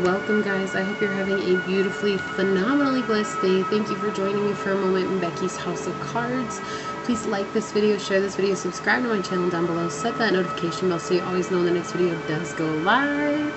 welcome guys. I hope you're having a beautifully, phenomenally blessed day. Thank you for joining me for a moment in Becky's House of Cards. Please like this video, share this video, subscribe to my channel down below, set that notification bell so you always know when the next video does go live.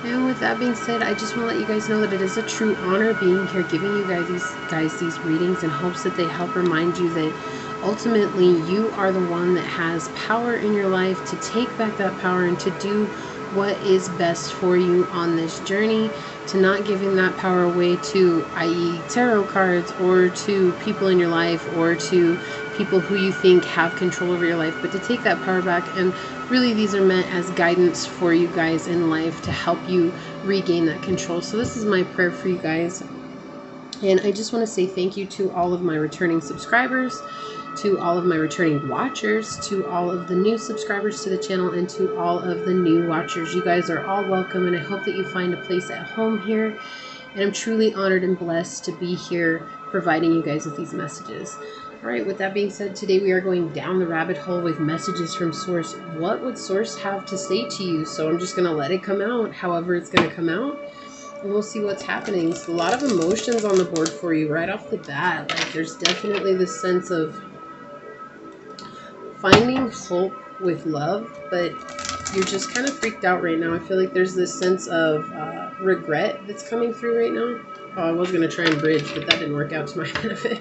And with that being said, I just want to let you guys know that it is a true honor being here, giving you guys these readings in hopes that they help remind you that ultimately you are the one that has power in your life to take back that power and to do what is best for you on this journey, to not giving that power away to, i.e. tarot cards, or to people in your life, or to people who you think have control over your life, but to take that power back. And really these are meant as guidance for you guys in life to help you regain that control. So this is my prayer for you guys. And I just want to say thank you to all of my returning subscribers, to all of my returning watchers, to all of the new subscribers to the channel, and to all of the new watchers. You guys are all welcome, and I hope that you find a place at home here. And I'm truly honored and blessed to be here providing you guys with these messages. All right, with that being said, today we are going down the rabbit hole with messages from Source. What would Source have to say to you? So I'm just going to let it come out however it's going to come out. And we'll see what's happening. So a lot of emotions on the board for you right off the bat. Like, there's definitely this sense of finding hope with love, but you're just kind of freaked out right now. I feel like there's this sense of regret that's coming through right now. Oh, I was going to try and bridge, but that didn't work out to my benefit.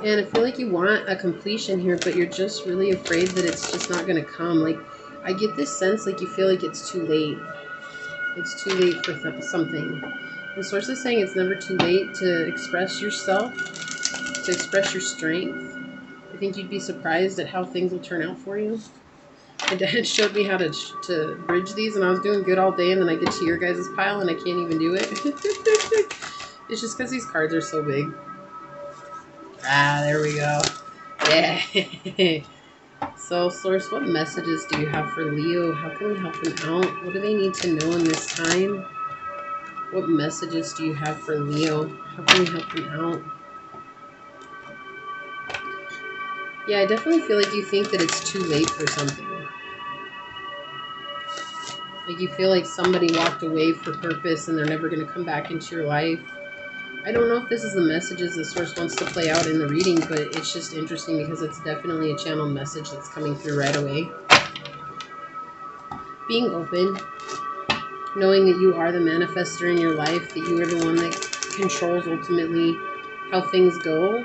And I feel like you want a completion here, but you're just really afraid that it's just not going to come. Like, I get this sense like you feel like it's too late. It's too late for something. And Source is saying it's never too late to express yourself, to express your strength. I think you'd be surprised at how things will turn out for you. My dad showed me how to bridge these, and I was doing good all day, and then I get to your guys' pile, and I can't even do it. It's just because these cards are so big. Ah, there we go. Yeah. So, Source, what messages do you have for Leo? How can we help them out? What do they need to know in this time? What messages do you have for Leo? How can we help them out? Yeah, I definitely feel like you think that it's too late for something. Like you feel like somebody walked away for purpose and they're never going to come back into your life. I don't know if this is the messages the Source wants to play out in the reading, but it's just interesting because it's definitely a channeled message that's coming through right away. Being open, knowing that you are the manifestor in your life, that you are the one that controls ultimately how things go,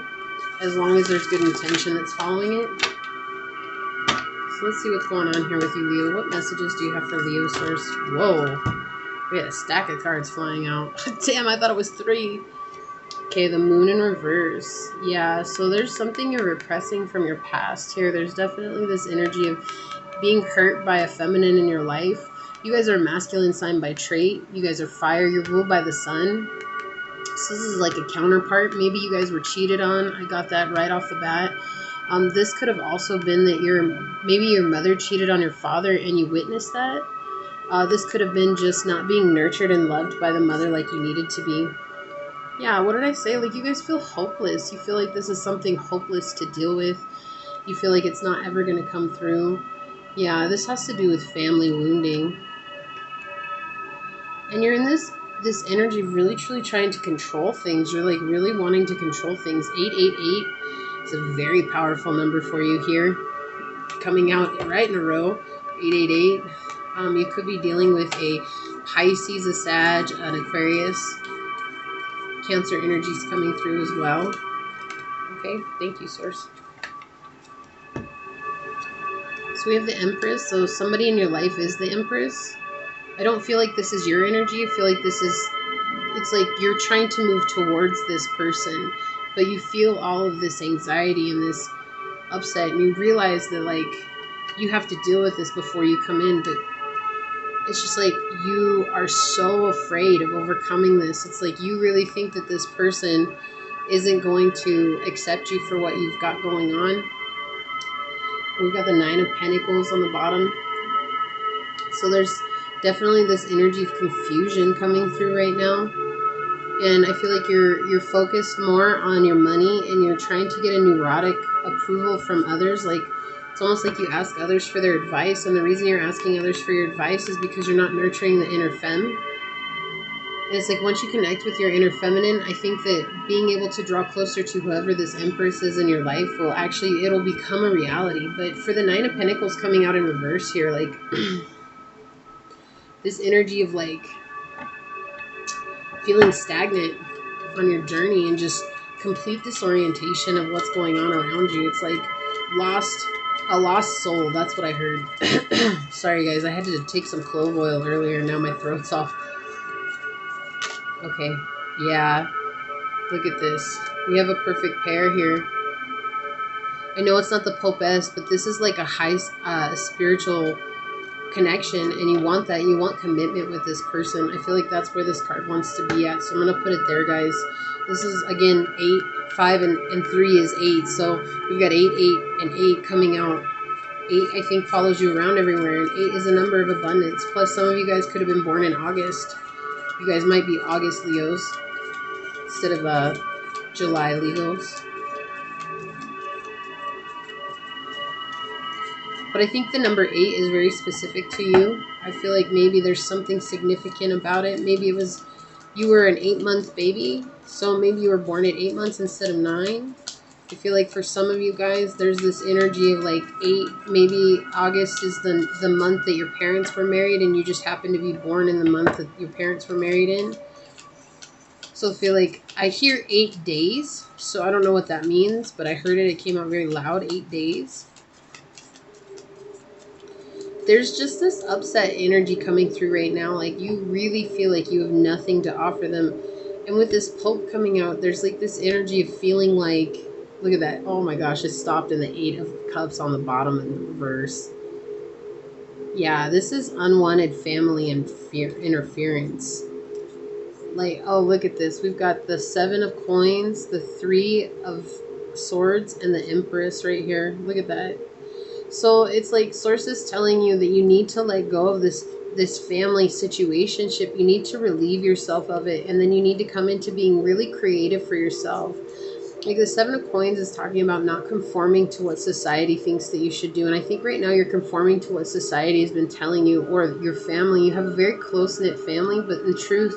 as long as there's good intention that's following it. So let's see what's going on here with you, Leo. What messages do you have for Leo, Source? Whoa. We had a stack of cards flying out. Damn, I thought it was 3. Okay, the Moon in reverse. Yeah, so there's something you're repressing from your past here. There's definitely this energy of being hurt by a feminine in your life. You guys are a masculine sign by trait. You guys are fire. You're ruled by the sun. So this is like a counterpart. Maybe you guys were cheated on. I got that right off the bat. This could have also been that maybe your mother cheated on your father and you witnessed that. This could have been just not being nurtured and loved by the mother like you needed to be. Yeah, what did I say? Like, you guys feel hopeless. You feel like this is something hopeless to deal with. You feel like it's not ever going to come through. Yeah, this has to do with family wounding. And you're in this energy of really truly trying to control things. You're like really wanting to control things. 888 is a very powerful number for you here. Coming out right in a row. 888. You could be dealing with a Pisces, a Sag, an Aquarius. Cancer energies coming through as well. Okay, thank you, Source. So we have the Empress. So somebody in your life is the Empress. I don't feel like this is your energy. I feel like this is, it's like you're trying to move towards this person, but you feel all of this anxiety and this upset, and you realize that like you have to deal with this before you come in, but it's just like you are so afraid of overcoming this. It's like you really think that this person isn't going to accept you for what you've got going on. We've got the 9 of Pentacles on the bottom. So there's definitely this energy of confusion coming through right now. And I feel like you're focused more on your money, and you're trying to get a neurotic approval from others. Like, it's almost like you ask others for their advice, and the reason you're asking others for your advice is because you're not nurturing the inner femme. And it's like once you connect with your inner feminine, I think that being able to draw closer to whoever this Empress is in your life will actually, it'll become a reality. But for the Nine of Pentacles coming out in reverse here, like this energy of like feeling stagnant on your journey and just complete disorientation of what's going on around you. It's like a lost soul. That's what I heard. Sorry guys, I had to take some clove oil earlier. Now my throat's off. Okay, yeah, look at this. We have a perfect pair here. I know it's not the Pope-esque, but this is like a high spiritual connection, and you want that. You want commitment with this person. I feel like that's where this card wants to be at. So I'm going to put it there, guys. This is, again, 8, 5, and 3 is 8. So we've got 8, 8, and 8 coming out. 8, I think, follows you around everywhere, and 8 is a number of abundance. Plus, some of you guys could have been born in August. You guys might be August Leos instead of July Leos. But I think the number 8 is very specific to you. I feel like maybe there's something significant about it. Maybe it was you were an 8-month baby, so maybe you were born at 8 months instead of 9. I feel like for some of you guys, there's this energy of like 8. Maybe August is the month that your parents were married, and you just happen to be born in the month that your parents were married in. So I feel like I hear 8 days, so I don't know what that means, but I heard it. It came out very loud, 8 days. There's just this upset energy coming through right now. Like you really feel like you have nothing to offer them. And with this Pope coming out, there's like this energy of feeling like, look at that. Oh my gosh, it stopped in the 8 of Cups on the bottom in reverse. Yeah, this is unwanted family interference. Like, oh, look at this. We've got the 7 of Coins, the 3 of Swords, and the Empress right here. Look at that. So it's like sources telling you that you need to let go of this family situationship. You need to relieve yourself of it, and then you need to come into being really creative for yourself. Like the 7 of Coins is talking about not conforming to what society thinks that you should do. And I think right now you're conforming to what society has been telling you, or your family. You have a very close-knit family, but in truth,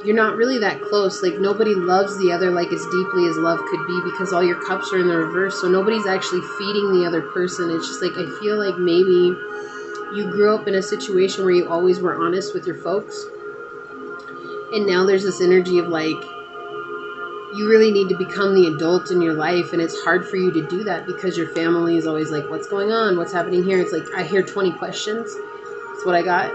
you're not really that close. Like nobody loves the other like as deeply as love could be, because all your cups are in the reverse. So nobody's actually feeding the other person. It's just like, I feel like maybe you grew up in a situation where you always were honest with your folks. And now there's this energy of like, you really need to become the adult in your life. And it's hard for you to do that because your family is always like, what's going on? What's happening here? It's like, I hear 20 questions. That's what I got.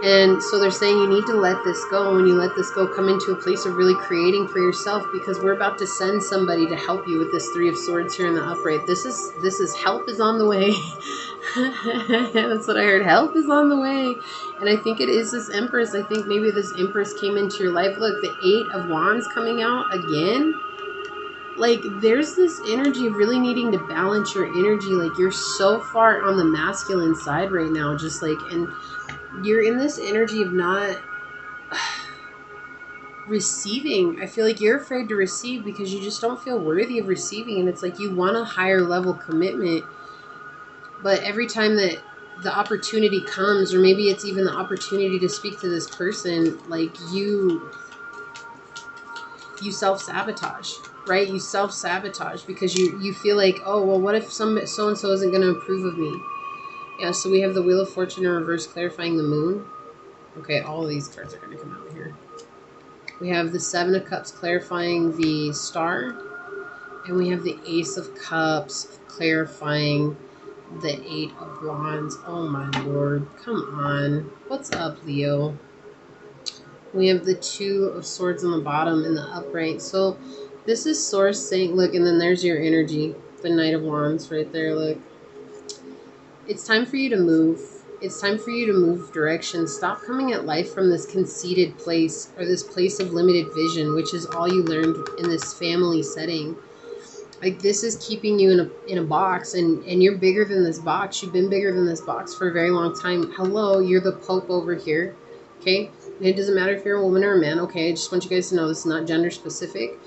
And so they're saying you need to let this go. When you let this go, come into a place of really creating for yourself, because we're about to send somebody to help you with this 3 of Swords here in the upright. This is help is on the way. That's what I heard. Help is on the way. And I think it is this Empress. I think maybe this Empress came into your life. Look, the 8 of Wands coming out again. Like there's this energy of really needing to balance your energy. Like you're so far on the masculine side right now, just like, and you're in this energy of not receiving. I feel like you're afraid to receive because you just don't feel worthy of receiving. And it's like you want a higher level commitment. But every time that the opportunity comes, or maybe it's even the opportunity to speak to this person, like you self-sabotage, right? You self-sabotage because you feel like, oh, well, what if so-and-so isn't going to approve of me? Yeah, so we have the Wheel of Fortune in reverse, clarifying the Moon. Okay, all of these cards are going to come out here. We have the 7 of Cups clarifying the Star. And we have the Ace of Cups clarifying the 8 of Wands. Oh my lord, come on. What's up, Leo? We have the 2 of Swords on the bottom in the upright. So this is Source saying, look, and then there's your energy. The Knight of Wands right there, look. It's time for you to move. It's time for you to move direction. Stop coming at life from this conceited place, or this place of limited vision, which is all you learned in this family setting. Like this is keeping you in a box, and you're bigger than this box. You've been bigger than this box for a very long time. Hello, you're the Pope over here. Okay? And it doesn't matter if you're a woman or a man. Okay, I just want you guys to know this is not gender specific.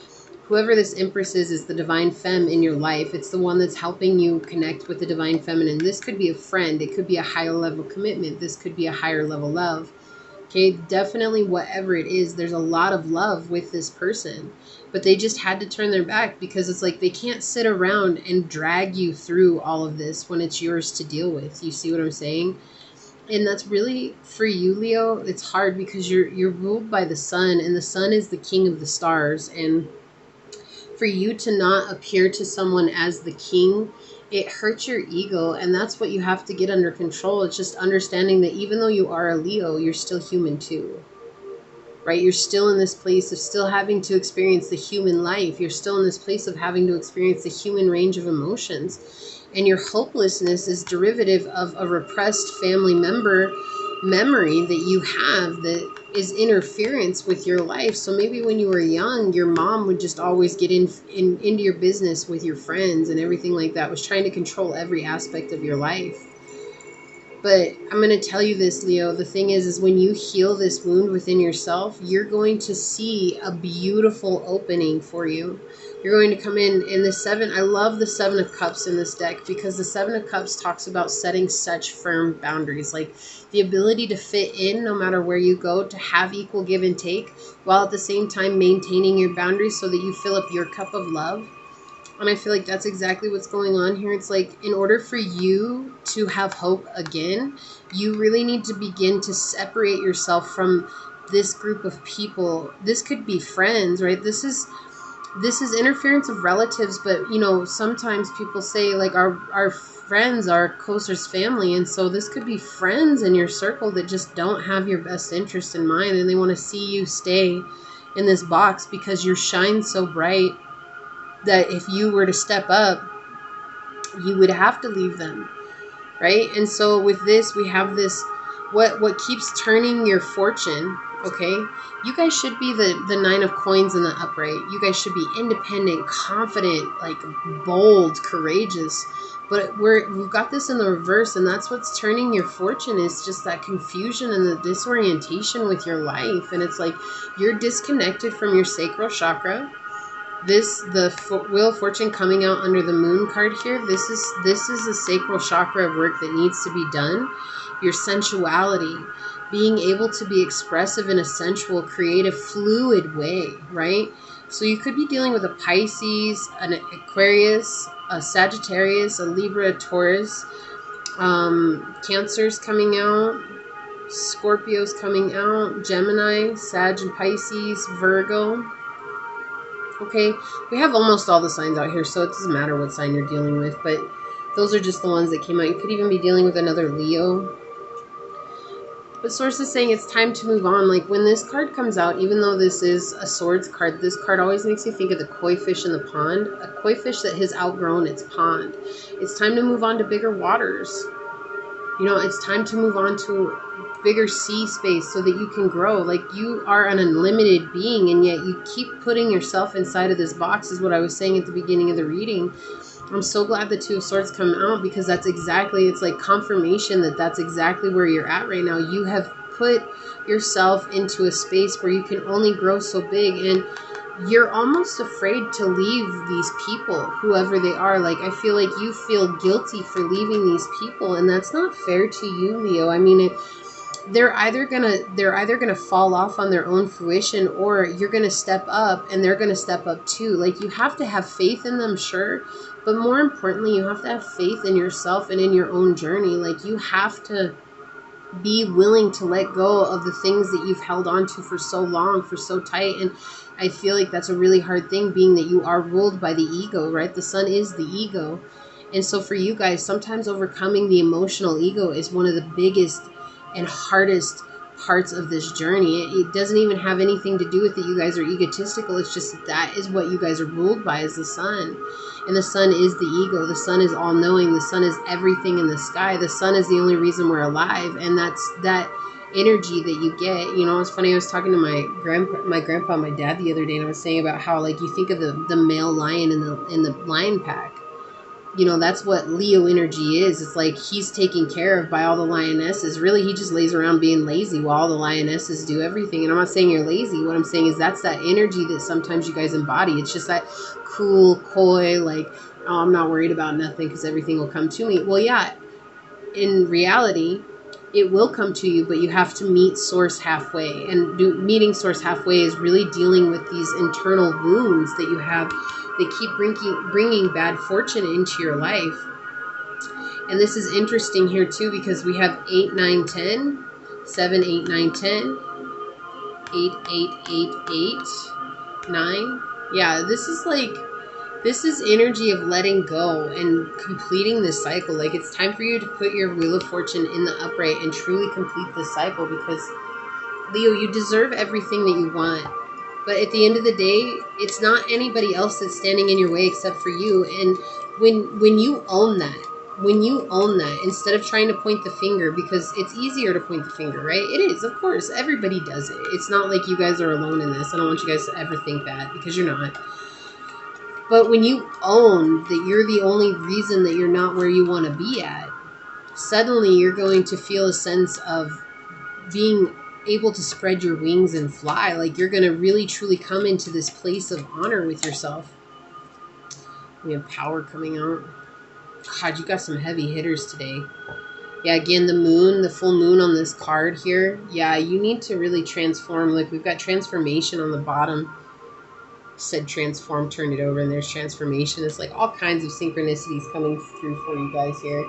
Whoever this Empress is the divine femme in your life. It's the one that's helping you connect with the divine feminine. This could be a friend. It could be a higher level commitment. This could be a higher level love. Okay, definitely whatever it is, there's a lot of love with this person, but they just had to turn their back because it's like they can't sit around and drag you through all of this when it's yours to deal with. You see what I'm saying? And that's really for you, Leo. It's hard because you're ruled by the sun, and the sun is the king of the stars. And for you to not appear to someone as the king, it hurts your ego, and that's what you have to get under control. It's just understanding that even though you are a Leo, you're still human too, right? You're still in this place of still having to experience the human life. You're still in this place of having to experience the human range of emotions. And your hopelessness is derivative of a repressed family member memory that you have that is interference with your life. So maybe when you were young, your mom would just always get into your business with your friends and everything like that, was trying to control every aspect of your life. But I'm going to tell you this, Leo. The thing is when you heal this wound within yourself, you're going to see a beautiful opening for you. You're going to come in the seven. I love the 7 of Cups in this deck because the 7 of Cups talks about setting such firm boundaries, like the ability to fit in no matter where you go, to have equal give and take, while at the same time maintaining your boundaries so that you fill up your cup of love. And I feel like that's exactly what's going on here. It's like in order for you to have hope again, you really need to begin to separate yourself from this group of people. This could be friends, right? This is interference of relatives, but you know, sometimes people say like our friends are closest family, and so this could be friends in your circle that just don't have your best interest in mind, and they want to see you stay in this box because you shine so bright that if you were to step up, you would have to leave them, right? And so with this, we have this, what keeps turning your fortune, okay? You guys should be the 9 of coins in the upright. You guys should be independent, confident, like bold, courageous. But we've got this in the reverse, and that's what's turning your fortune, is just that confusion and the disorientation with your life. And it's like you're disconnected from your sacral chakra. The Wheel of Fortune coming out under the Moon card here, this is a sacral chakra work that needs to be done. Your sensuality, being able to be expressive in a sensual, creative, fluid way, right? So you could be dealing with a Pisces, an Aquarius, a Sagittarius, a Libra, a Taurus, Cancer's coming out, Scorpio's coming out, Gemini, Sag and Pisces, Virgo. Okay, we have almost all the signs out here, so it doesn't matter what sign you're dealing with, but those are just the ones that came out. You could even be dealing with another Leo. But Source is saying it's time to move on. Like when this card comes out, even though this is a swords card, this card always makes you think of the koi fish in the pond. A koi fish that has outgrown its pond. It's time to move on to bigger waters. You know, it's time to move on to bigger sea space so that you can grow. Like you are an unlimited being, and yet you keep putting yourself inside of this box, is what I was saying at the beginning of the reading. I'm so glad the 2 of Swords come out, because that's exactly, it's like confirmation that that's exactly where you're at right now. You have put yourself into a space where you can only grow so big, and you're almost afraid to leave these people, whoever they are. Like I feel like you feel guilty for leaving these people, and that's not fair to you, Leo. I mean, they're either gonna fall off on their own fruition, or you're gonna step up and they're gonna step up too. Like you have to have faith in them, sure, but more importantly, you have to have faith in yourself and in your own journey. Like you have to be willing to let go of the things that you've held on to for so long, for so tight. And I feel like that's a really hard thing, being that you are ruled by the ego, right? The sun is the ego. And so for you guys, sometimes overcoming the emotional ego is one of the biggest and hardest parts of this journey. It doesn't even have anything to do with that you guys are egotistical. It's just that is what you guys are ruled by, is the sun. And the sun is the ego. The sun is all-knowing. The sun is everything in the sky. The sun is the only reason we're alive. And that's that energy that you get. You know, it's funny, I was talking to my grandpa and my dad the other day, and I was saying about how, like, you think of the male lion in the lion pack. You know, that's what Leo energy is. It's like he's taken care of by all the lionesses. Really, he just lays around being lazy while all the lionesses do everything. And I'm not saying you're lazy. What I'm saying is that's that energy that sometimes you guys embody. It's just that cool, coy, like, oh, I'm not worried about nothing because everything will come to me. Well, yeah, in reality, it will come to you, but you have to meet source halfway. And meeting source halfway is really dealing with these internal wounds that you have that keep bringing bad fortune into your life. And this is interesting here too, because we have 8, 9, 10, 7, 8, 9, 10, 8, 8, 8, 8, 9. Yeah, this is energy of letting go and completing this cycle. Like, it's time for you to put your Wheel of Fortune in the upright and truly complete this cycle, because Leo, you deserve everything that you want. But at the end of the day, it's not anybody else that's standing in your way except for you. And when you own that, instead of trying to point the finger, because it's easier to point the finger, right? It is, of course. Everybody does it. It's not like you guys are alone in this. I don't want you guys to ever think that, because you're not. But when you own that you're the only reason that you're not where you want to be at, suddenly you're going to feel a sense of being able to spread your wings and fly. Like, you're going to really truly come into this place of honor with yourself. We have power coming out. God, you got some heavy hitters today. Yeah, again, the moon, the full moon on this card here. Yeah, you need to really transform. Like, we've got transformation on the bottom. Said transform, turn it over, and there's transformation. It's like all kinds of synchronicities coming through for you guys here.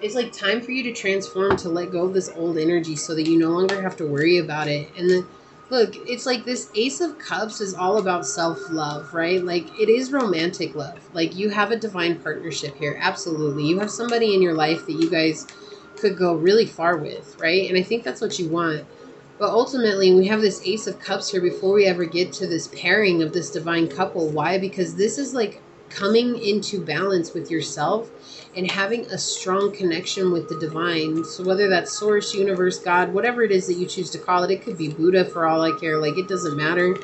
It's like time for you to transform, to let go of this old energy so that you no longer have to worry about it. And then, look, it's like this Ace of Cups is all about self-love, right? Like, it is romantic love. Like, you have a divine partnership here. Absolutely. You have somebody in your life that you guys could go really far with, right? And I think that's what you want. But ultimately, we have this Ace of Cups here before we ever get to this pairing of this divine couple. Why? Because this is like coming into balance with yourself and having a strong connection with the divine. So whether that's source, universe, God, whatever it is that you choose to call it, it could be Buddha for all I care. Like, it doesn't matter.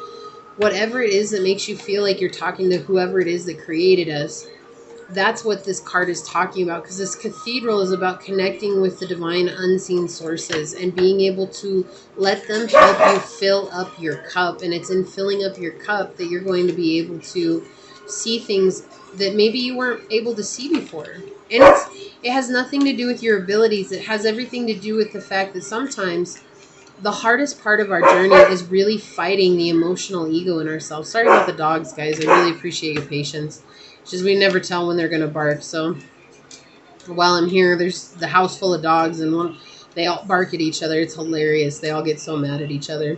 Whatever it is that makes you feel like you're talking to whoever it is that created us, that's what this card is talking about. Because this cathedral is about connecting with the divine unseen sources and being able to let them help you fill up your cup. And it's in filling up your cup that you're going to be able to see things that maybe you weren't able to see before. And it has nothing to do with your abilities. It has everything to do with the fact that sometimes the hardest part of our journey is really fighting the emotional ego in ourselves. Sorry about the dogs, guys. I really appreciate your patience. It's just we never tell when they're going to bark. So while I'm here, there's the house full of dogs, and they all bark at each other. It's hilarious. They all get so mad at each other.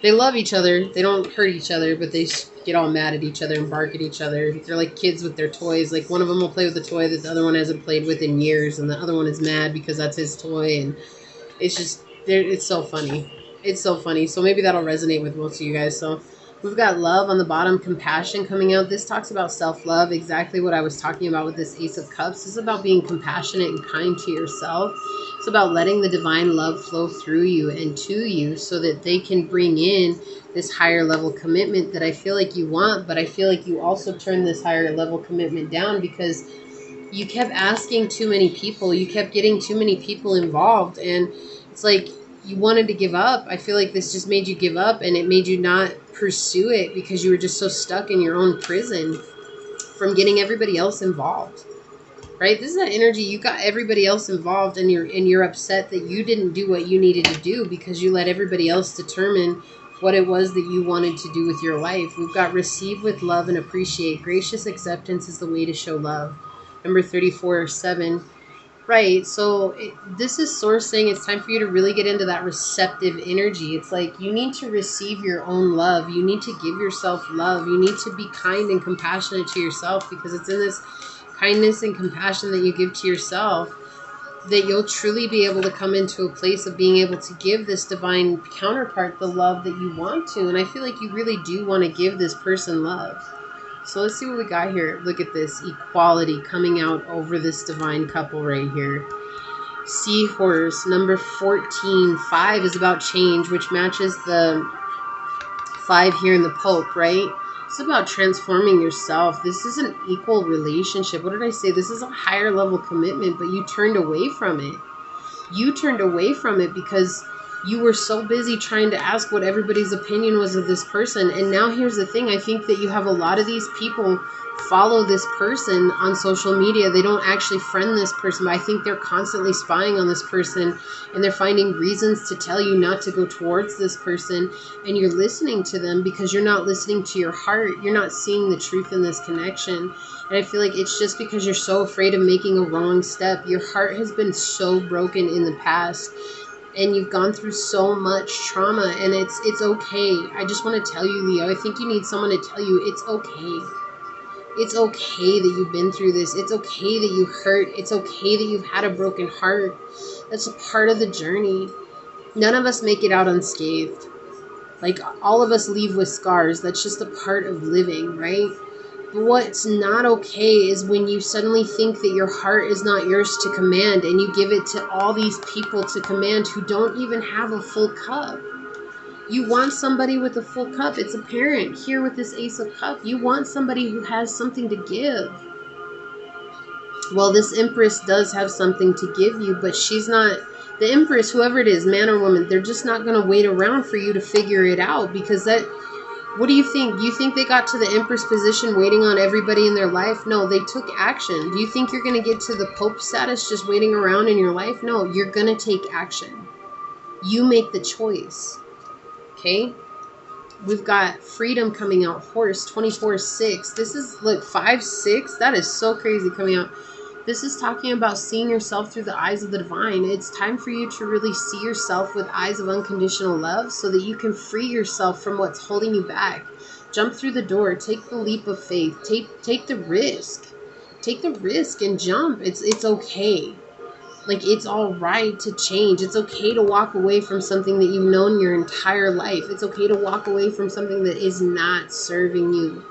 They love each other. They don't hurt each other, but they get all mad at each other and bark at each other. They're like kids with their toys. Like, one of them will play with a toy that the other one hasn't played with in years, and the other one is mad because that's his toy. And it's just, it's so funny. It's so funny. So maybe that'll resonate with most of you guys. So we've got love on the bottom, compassion coming out. This talks about self-love, exactly what I was talking about with this Ace of Cups. This is about being compassionate and kind to yourself. It's about letting the divine love flow through you and to you so that they can bring in this higher level commitment that I feel like you want, but I feel like you also turn this higher level commitment down because you kept asking too many people. You kept getting too many people involved, and it's like you wanted to give up. I feel like this just made you give up, and it made you not pursue it because you were just so stuck in your own prison from getting everybody else involved. Right? This is that energy. You got everybody else involved, and you're upset that you didn't do what you needed to do because you let everybody else determine what it was that you wanted to do with your life. We've got receive with love and appreciate. Gracious acceptance is the way to show love. Number 34/7. Right. So this is source saying it's time for you to really get into that receptive energy. It's like you need to receive your own love. You need to give yourself love. You need to be kind and compassionate to yourself, because it's in this kindness and compassion that you give to yourself that you'll truly be able to come into a place of being able to give this divine counterpart the love that you want to. And I feel like you really do want to give this person love. So let's see what we got here. Look at this equality coming out over this divine couple right here. Seahorse, number 14. 5 is about change, which matches the 5 here in the Pope, right? It's about transforming yourself. This is an equal relationship. What did I say? This is a higher level commitment, but you turned away from it. You turned away from it because You were so busy trying to ask what everybody's opinion was of this person. And now here's the thing. I think that you have a lot of these people follow this person on social media. They don't actually friend this person, but I think they're constantly spying on this person, and they're finding reasons to tell you not to go towards this person. And you're listening to them because you're not listening to your heart. You're not seeing the truth in this connection. And I feel like it's just because you're so afraid of making a wrong step. Your heart has been so broken in the past, and you've gone through so much trauma, and it's okay. I just want to tell you, Leo, I think you need someone to tell you it's okay. It's okay that you've been through this. It's okay that you hurt. It's okay that you've had a broken heart. That's a part of the journey. None of us make it out unscathed. Like, all of us leave with scars. That's just a part of living, right? But what's not okay is when you suddenly think that your heart is not yours to command, and you give it to all these people to command who don't even have a full cup. You want somebody with a full cup. It's apparent here with this Ace of Cups. You want somebody who has something to give. Well, this Empress does have something to give you, but she's not... The Empress, whoever it is, man or woman, they're just not going to wait around for you to figure it out, because that... What do you think? You think they got to the Empress position waiting on everybody in their life? No, they took action. Do you think you're going to get to the Pope status just waiting around in your life? No, you're going to take action. You make the choice. Okay? We've got freedom coming out. Horse, 24-6. This is, look, 5-6. That is so crazy coming out. This is talking about seeing yourself through the eyes of the divine. It's time for you to really see yourself with eyes of unconditional love so that you can free yourself from what's holding you back. Jump through the door. Take the leap of faith. Take the risk. Take the risk and jump. It's okay. Like, it's all right to change. It's okay to walk away from something that you've known your entire life. It's okay to walk away from something that is not serving you.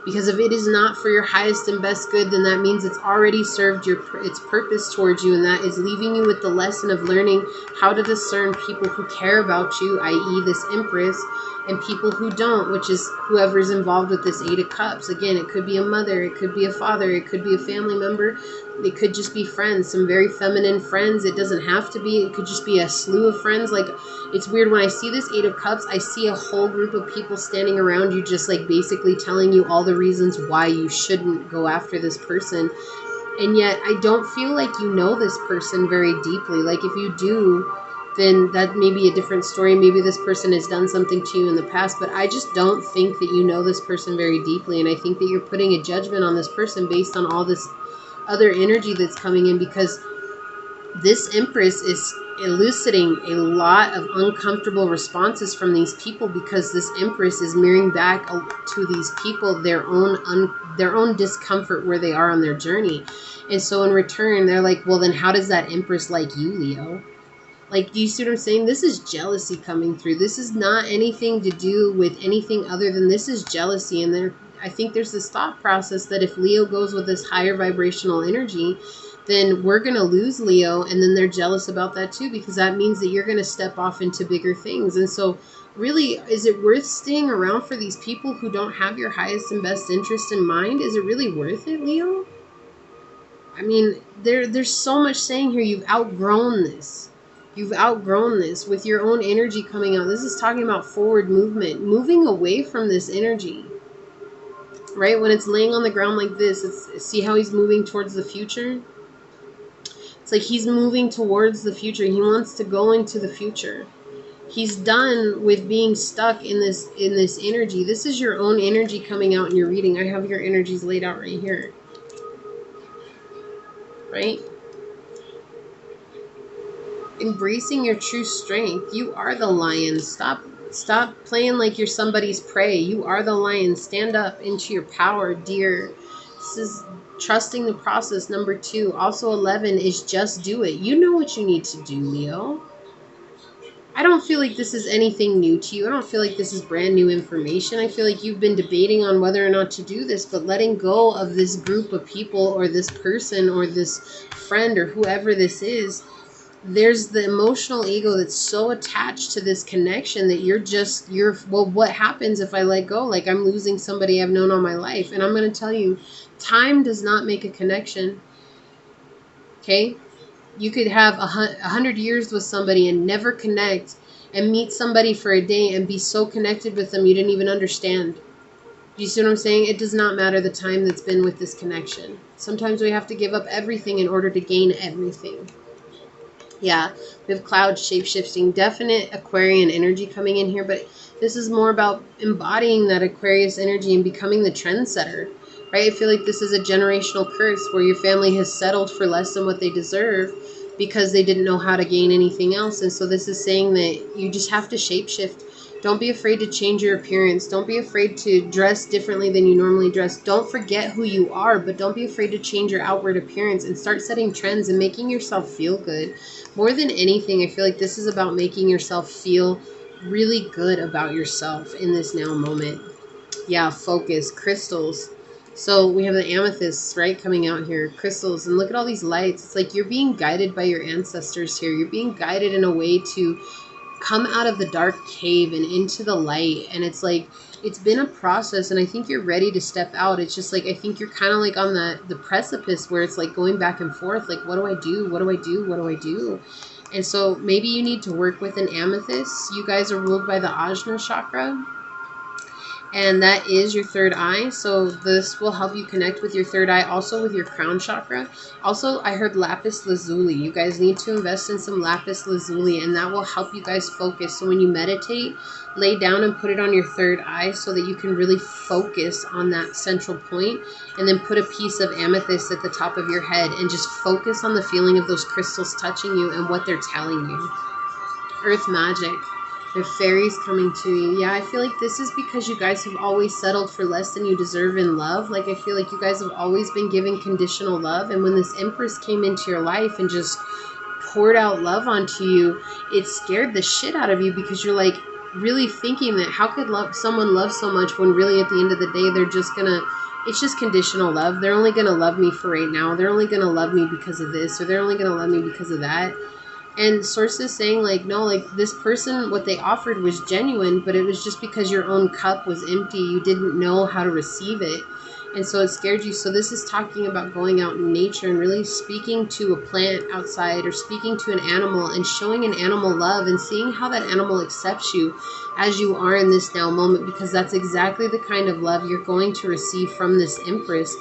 Because if it is not for your highest and best good, then that means it's already served its purpose towards you, and that is leaving you with the lesson of learning how to discern people who care about you, i.e. this Empress, and people who don't, which is whoever's involved with this Eight of Cups. Again, it could be a mother, it could be a father, it could be a family member, it could just be friends, some very feminine friends. It doesn't have to be. It could just be a slew of friends. Like, it's weird when I see this Eight of Cups, I see a whole group of people standing around you, just like basically telling you all the reasons why you shouldn't go after this person. And yet I don't feel like you know this person very deeply. Like, if you do, then that may be a different story. Maybe this person has done something to you in the past, but I just don't think that you know this person very deeply. And I think that you're putting a judgment on this person based on all this other energy that's coming in, because this Empress is eliciting a lot of uncomfortable responses from these people, because this Empress is mirroring back to these people their own discomfort where they are on their journey. And so in return, they're like, well, then how does that Empress like you, Leo? Like, do you see what I'm saying? This is jealousy coming through. This is not anything to do with anything other than this is jealousy. And I think there's this thought process that if Leo goes with this higher vibrational energy, then we're going to lose Leo. And then they're jealous about that too, because that means that you're going to step off into bigger things. And so really, is it worth staying around for these people who don't have your highest and best interest in mind? Is it really worth it, Leo? I mean, there's so much saying here. You've outgrown this. You've outgrown this with your own energy coming out. This is talking about forward movement, moving away from this energy. Right? When it's laying on the ground like this, see how he's moving towards the future? It's like he's moving towards the future. He wants to go into the future. He's done with being stuck in this energy. This is your own energy coming out in your reading. I have your energies laid out right here. Right? Embracing your true strength. You are the lion. Stop playing like you're somebody's prey. You are the lion. Stand up into your power, dear. This is trusting the process, number 2. Also 11 is just do it. You know what you need to do, Leo. I don't feel like this is anything new to you. I don't feel like this is brand new information. I feel like you've been debating on whether or not to do this, but letting go of this group of people or this person or this friend or whoever this is, there's the emotional ego that's so attached to this connection that well, what happens if I let go? Like, I'm losing somebody I've known all my life. And I'm going to tell you, time does not make a connection. Okay? You could have 100 years with somebody and never connect, and meet somebody for a day and be so connected with them you didn't even understand. Do you see what I'm saying? It does not matter the time that's been with this connection. Sometimes we have to give up everything in order to gain everything. Yeah, we have cloud shape-shifting, definite Aquarian energy coming in here, but this is more about embodying that Aquarius energy and becoming the trendsetter, right? I feel like this is a generational curse where your family has settled for less than what they deserve because they didn't know how to gain anything else. And so this is saying that you just have to shape-shift. Don't be afraid to change your appearance. Don't be afraid to dress differently than you normally dress. Don't forget who you are, but don't be afraid to change your outward appearance and start setting trends and making yourself feel good. More than anything, I feel like this is about making yourself feel really good about yourself in this now moment. Yeah, focus, crystals. So we have the amethysts, right, coming out here, crystals, and look at all these lights. It's like you're being guided by your ancestors here. You're being guided in a way to come out of the dark cave and into the light. And it's like, it's been a process, and I think you're ready to step out. It's just like, I think you're kind of like on the precipice where it's like going back and forth. Like, what do I do? What do I do? What do I do? And so maybe you need to work with an amethyst. You guys are ruled by the Ajna chakra, and that is your third eye. So this will help you connect with your third eye, also with your crown chakra. Also, I heard lapis lazuli. You guys need to invest in some lapis lazuli, and that will help you guys focus. So when you meditate, lay down and put it on your third eye so that you can really focus on that central point, and then put a piece of amethyst at the top of your head and just focus on the feeling of those crystals touching you and what they're telling you. Earth magic. The fairies coming to you. Yeah, I feel like this is because you guys have always settled for less than you deserve in love. Like, I feel like you guys have always been giving conditional love. And when this Empress came into your life and just poured out love onto you, it scared the shit out of you, because you're like really thinking that how could someone love so much when really at the end of the day they're just gonna, it's just conditional love. They're only gonna love me for right now. They're only gonna love me because of this, or they're only gonna love me because of that. And sources saying like, no, like this person, what they offered was genuine, but it was just because your own cup was empty. You didn't know how to receive it. And so it scared you. So this is talking about going out in nature and really speaking to a plant outside, or speaking to an animal and showing an animal love and seeing how that animal accepts you as you are in this now moment, because that's exactly the kind of love you're going to receive from this Empress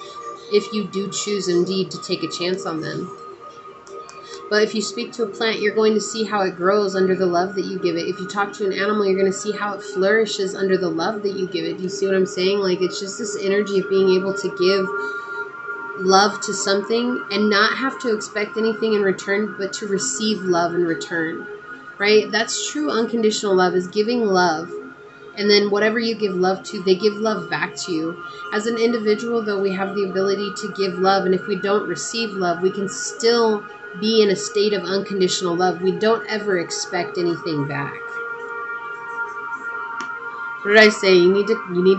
if you do choose indeed to take a chance on them. But if you speak to a plant, you're going to see how it grows under the love that you give it. If you talk to an animal, you're going to see how it flourishes under the love that you give it. Do you see what I'm saying? Like, it's just this energy of being able to give love to something and not have to expect anything in return, but to receive love in return, right? That's true unconditional love, is giving love. And then whatever you give love to, they give love back to you. As an individual, though, we have the ability to give love. And if we don't receive love, we can still be in a state of unconditional love. We don't ever expect anything back. What did I say? You need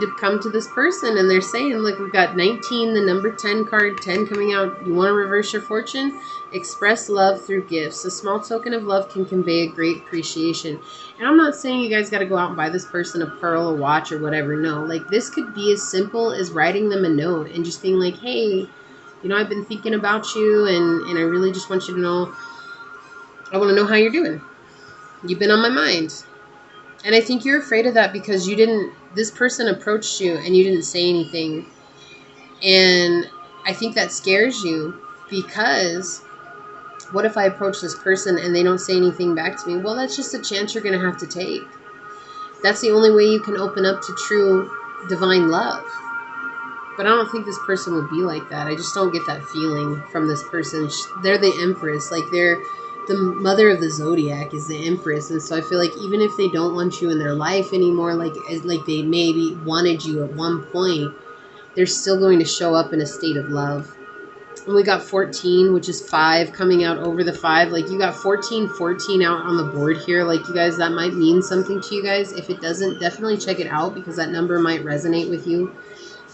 to come to this person, and they're saying, look, we've got 19, the number 10 card, 10 coming out. You want to reverse your fortune? Express love through gifts. A small token of love can convey a great appreciation. And I'm not saying you guys got to go out and buy this person a pearl, a watch, or whatever. No, like this could be as simple as writing them a note and just being like, hey, you know, I've been thinking about you, and I really just want you to know, I want to know how you're doing. You've been on my mind. And I think you're afraid of that because this person approached you and you didn't say anything. And I think that scares you, because what if I approach this person and they don't say anything back to me? Well, that's just a chance you're going to have to take. That's the only way you can open up to true divine love. But I don't think this person would be like that. I just don't get that feeling from this person. They're the Empress. Like, they're the mother of the zodiac is the Empress. And so I feel like even if they don't want you in their life anymore, like they maybe wanted you at one point, they're still going to show up in a state of love. And we got 14, which is 5 coming out over the 5. Like, you got 14 out on the board here. Like, you guys, that might mean something to you guys. If it doesn't, definitely check it out, because that number might resonate with you.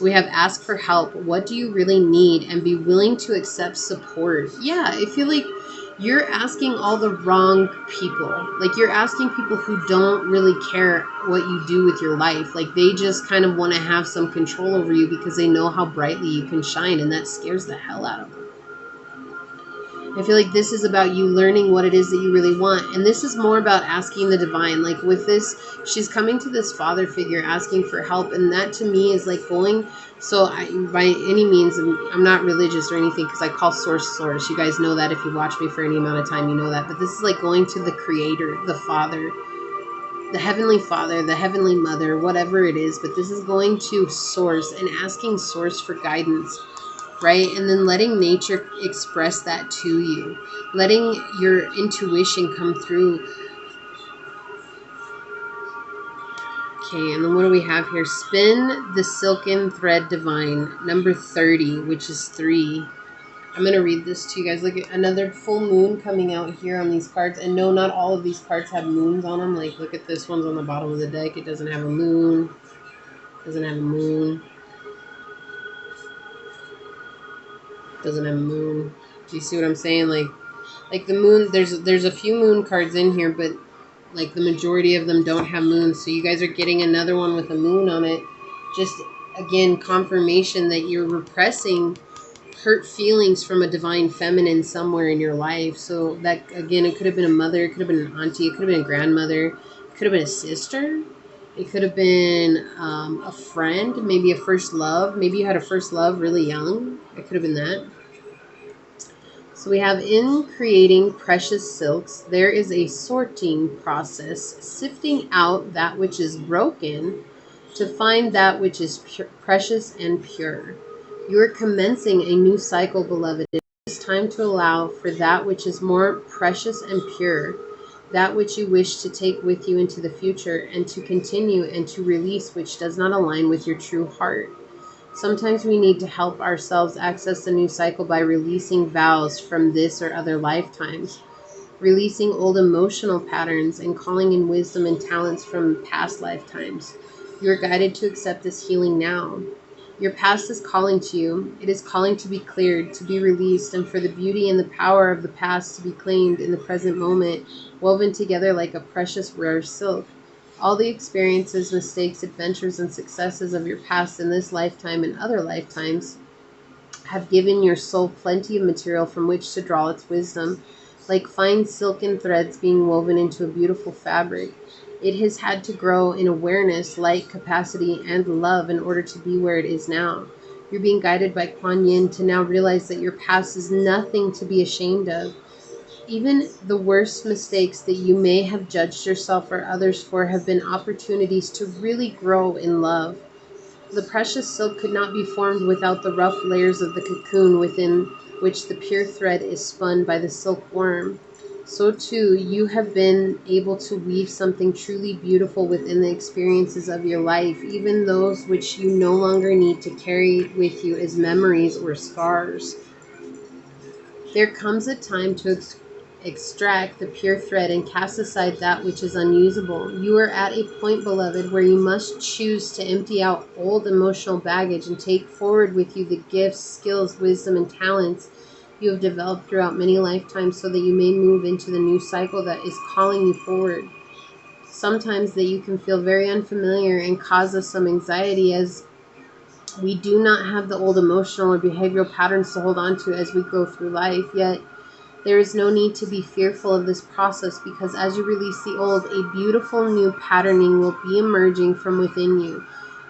We have ask for help. What do you really need? And be willing to accept support. Yeah, I feel like you're asking all the wrong people. Like, you're asking people who don't really care what you do with your life. Like, they just kind of want to have some control over you because they know how brightly you can shine, and that scares the hell out of them. I feel like this is about you learning what it is that you really want. And this is more about asking the divine. Like with this, she's coming to this father figure asking for help. And that to me is like going. So by any means, I'm not religious or anything because I call source. You guys know that if you watch me for any amount of time, you know that. But this is like going to the creator, the father, the heavenly father, the heavenly mother, whatever it is. But this is going to source and asking source for guidance. Right? And then letting nature express that to you. Letting your intuition come through. Okay, and then what do we have here? Spin the silken thread divine, number 30, which is 3. I'm going to read this to you guys. Look at another full moon coming out here on these cards. And no, not all of these cards have moons on them. Like, look at this one's on the bottom of the deck. It doesn't have a moon. Doesn't have a moon. Doesn't have a moon. Do you see what I'm saying? Like the moon, there's a few moon cards in here, but like the majority of them don't have moons. So you guys are getting another one with a moon on it. Just again, confirmation that you're repressing hurt feelings from a divine feminine somewhere in your life. So that again, it could have been a mother, it could have been an auntie, it could have been a grandmother, it could have been a sister, it could have been a friend, maybe a first love. Maybe you had a first love really young. It could have been that. So we have, in creating precious silks, there is a sorting process, sifting out that which is broken to find that which is precious and pure. You are commencing a new cycle, beloved. It is time to allow for that which is more precious and pure, that which you wish to take with you into the future, and to continue and to release which does not align with your true heart. Sometimes we need to help ourselves access the new cycle by releasing vows from this or other lifetimes, releasing old emotional patterns, and calling in wisdom and talents from past lifetimes. You are guided to accept this healing now. Your past is calling to you. It is calling to be cleared, to be released, and for the beauty and the power of the past to be claimed in the present moment, woven together like a precious rare silk. All the experiences, mistakes, adventures, and successes of your past in this lifetime and other lifetimes have given your soul plenty of material from which to draw its wisdom, like fine silken threads being woven into a beautiful fabric. It has had to grow in awareness, light, capacity, and love in order to be where it is now. You're being guided by Kuan Yin to now realize that your past is nothing to be ashamed of. Even the worst mistakes that you may have judged yourself or others for have been opportunities to really grow in love. The precious silk could not be formed without the rough layers of the cocoon within which the pure thread is spun by the silkworm. So too, you have been able to weave something truly beautiful within the experiences of your life, even those which you no longer need to carry with you as memories or scars. There comes a time to extract the pure thread and cast aside that which is unusable. You are at a point, beloved, where you must choose to empty out old emotional baggage and take forward with you the gifts, skills, wisdom, and talents you have developed throughout many lifetimes so that you may move into the new cycle that is calling you forward. Sometimes that you can feel very unfamiliar and cause us some anxiety, as we do not have the old emotional or behavioral patterns to hold on to as we go through life. Yet there is no need to be fearful of this process, because as you release the old, a beautiful new patterning will be emerging from within you.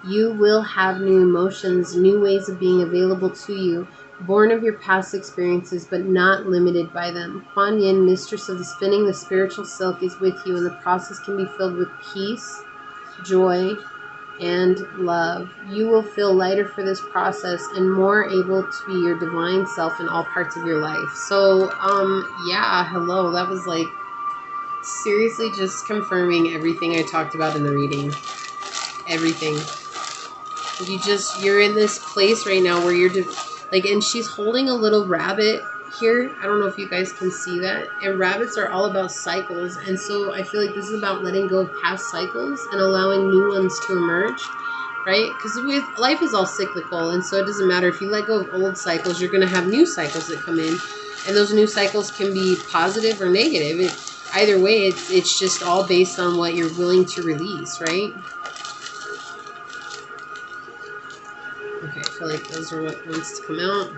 You will have new emotions, new ways of being available to you, born of your past experiences, but not limited by them. Kuan Yin, mistress of the spinning the spiritual silk, is with you, and the process can be filled with peace, joy, and love. You will feel lighter for this process and more able to be your divine self in all parts of your life. So, yeah, hello. That was like seriously just confirming everything I talked about in the reading. Everything. You're in this place right now where you're like, and she's holding a little rabbit here. I don't know if you guys can see that. And rabbits are all about cycles. And so I feel like this is about letting go of past cycles and allowing new ones to emerge, right? Because life is all cyclical. And so it doesn't matter if you let go of old cycles, you're going to have new cycles that come in. And those new cycles can be positive or negative. Either way, it's just all based on what you're willing to release, right? Okay, I feel like those are what wants to come out.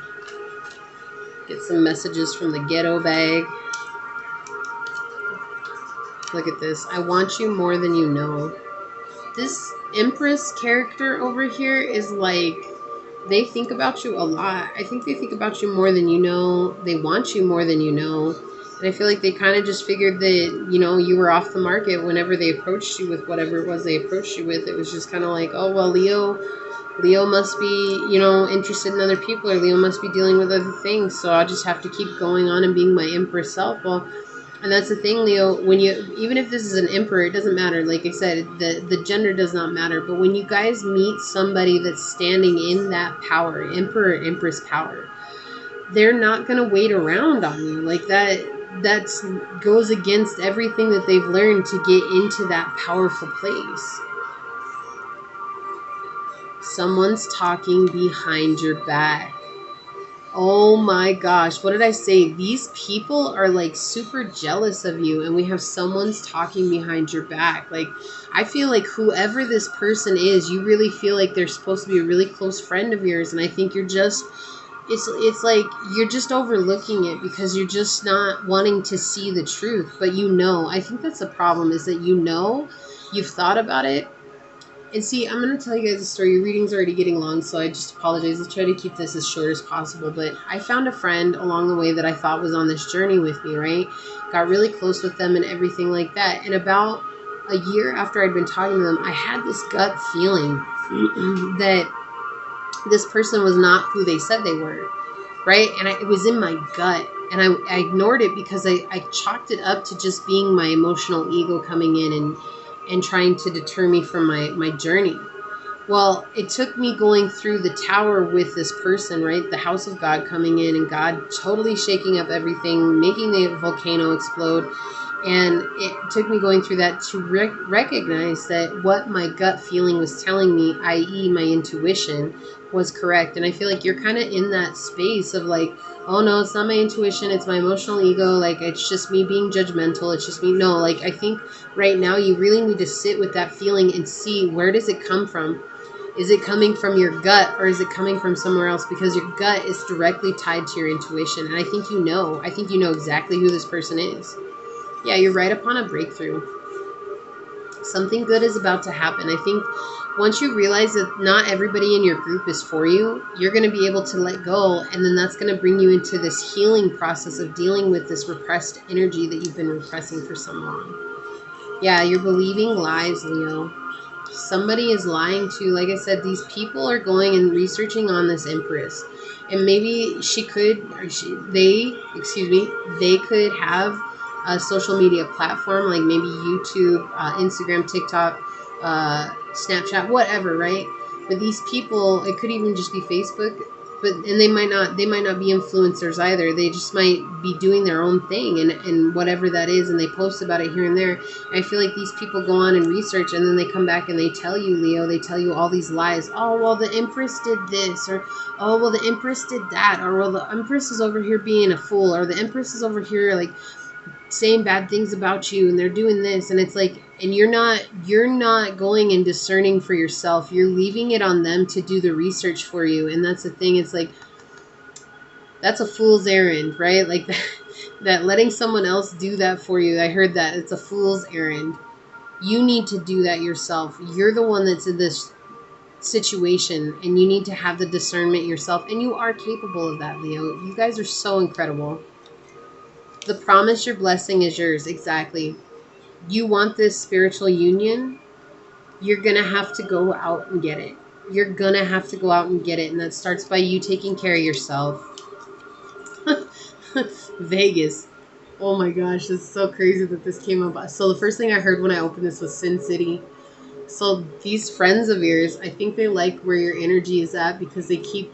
Get some messages from the ghetto bag. Look at this. I want you more than you know. This Empress character over here is like, they think about you a lot. I think they think about you more than you know. They want you more than you know. And I feel like they kind of just figured that, you know, you were off the market whenever they approached you with whatever it was they approached you with. It was just kind of like, oh, well, Leo must be, you know, interested in other people, or Leo must be dealing with other things. So I'll just have to keep going on and being my Empress self. Well, and that's the thing, Leo, when you, even if this is an emperor, it doesn't matter. Like I said, the gender does not matter. But when you guys meet somebody that's standing in that power, emperor, empress power, they're not going to wait around on you. Like that's goes against everything that they've learned to get into that powerful place. Someone's talking behind your back. Oh my gosh, what did I say? These people are like super jealous of you, and we have someone's talking behind your back. Like, I feel like whoever this person is, you really feel like they're supposed to be a really close friend of yours, and I think you're just, it's like you're just overlooking it because you're just not wanting to see the truth. But you know, I think that's the problem, is that you know, you've thought about it. And see, I'm going to tell you guys a story. Your reading's already getting long, so I just apologize. I'll try to keep this as short as possible. But I found a friend along the way that I thought was on this journey with me, right? Got really close with them and everything like that. And about a year after I'd been talking to them, I had this gut feeling that this person was not who they said they were, right? And it was in my gut. And I ignored it because I chalked it up to just being my emotional ego coming in and trying to deter me from my journey. Well, it took me going through the tower with this person, right? The house of God coming in and God totally shaking up everything, making the volcano explode. And it took me going through that to recognize that what my gut feeling was telling me, i.e. my intuition, was correct. And I feel like you're kind of in that space of like, oh no, it's not my intuition, it's my emotional ego, like it's just me being judgmental, it's just me. No, like I think right now you really need to sit with that feeling and see, where does it come from? Is it coming from your gut, or is it coming from somewhere else? Because your gut is directly tied to your intuition. And I think you know exactly who this person is. Yeah, you're right upon a breakthrough. Something good is about to happen. I think once you realize that not everybody in your group is for you, you're going to be able to let go. And then that's going to bring you into this healing process of dealing with this repressed energy that you've been repressing for so long. Yeah, you're believing lies, Leo. Somebody is lying to you. Like I said, these people are going and researching on this Empress. And maybe they could have a social media platform, like maybe YouTube, Instagram, TikTok, Snapchat, whatever, right? But these people, it could even just be Facebook, and they might not be influencers either. They just might be doing their own thing and whatever that is, and they post about it here and there. And I feel like these people go on and research, and then they come back and they tell you, Leo, they tell you all these lies. Oh, well, the Empress did this, or oh, well, the Empress did that, or well, the Empress is over here being a fool, or the Empress is over here like saying bad things about you, and they're doing this. And it's like, and you're not going and discerning for yourself. You're leaving it on them to do the research for you. And that's the thing. It's like, that's a fool's errand, right? Like that letting someone else do that for you. I heard that. It's a fool's errand. You need to do that yourself. You're the one that's in this situation, and you need to have the discernment yourself. And you are capable of that, Leo. You guys are so incredible. The promise, your blessing is yours. Exactly. You want this spiritual union. You're going to have to go out and get it. You're going to have to go out and get it. And that starts by you taking care of yourself. Vegas. Oh my gosh. It's so crazy that this came up. So the first thing I heard when I opened this was Sin City. So these friends of yours, I think they like where your energy is at, because they keep,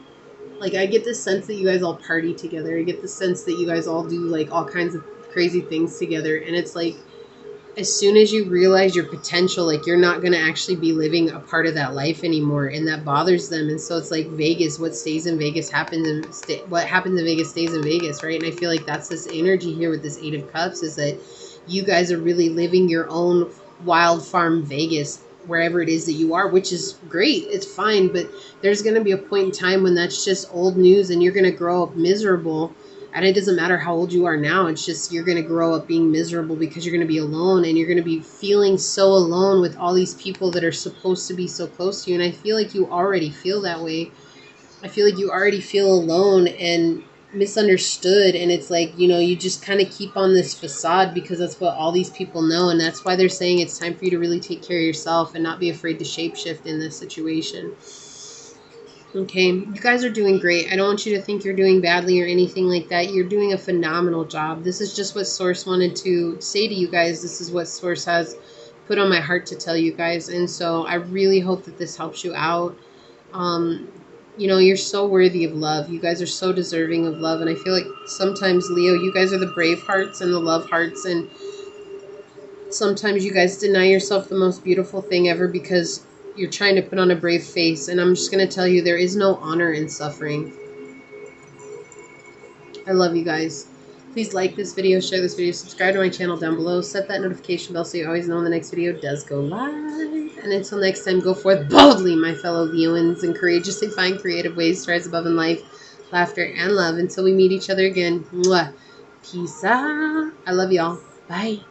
like, I get this sense that you guys all party together. I get the sense that you guys all do, like, all kinds of crazy things together. And it's like, as soon as you realize your potential, like, you're not going to actually be living a part of that life anymore. And that bothers them. And so it's like Vegas, what stays in Vegas happens, and what happens in Vegas stays in Vegas, right? And I feel like that's this energy here with this Eight of Cups, is that you guys are really living your own wild farm Vegas, wherever it is that you are, which is great. It's fine. But there's going to be a point in time when that's just old news, and you're going to grow up miserable And it doesn't matter how old you are now. It's just you're going to grow up being miserable because you're going to be alone, and you're going to be feeling so alone with all these people that are supposed to be so close to you. And I feel like you already feel that way. I feel like you already feel alone and misunderstood. And it's like, you know, you just kind of keep on this facade because that's what all these people know. And that's why they're saying it's time for you to really take care of yourself and not be afraid to shapeshift in this situation. Okay, you guys are doing great. I don't want you to think you're doing badly or anything like that. You're doing a phenomenal job. This is just what Source wanted to say to you guys. This is what Source has put on my heart to tell you guys. And so I really hope that this helps you out. You know, you're so worthy of love. You guys are so deserving of love. And I feel like sometimes, Leo, you guys are the brave hearts and the love hearts. And sometimes you guys deny yourself the most beautiful thing ever because you're trying to put on a brave face. And I'm just going to tell you, there is no honor in suffering. I love you guys. Please like this video, share this video, subscribe to my channel down below, set that notification bell so you always know when the next video does go live. And until next time, go forth boldly, my fellow Leoans, and courageously find creative ways to rise above in life, laughter, and love. Until we meet each other again. Mwah. Peace out. I love y'all. Bye.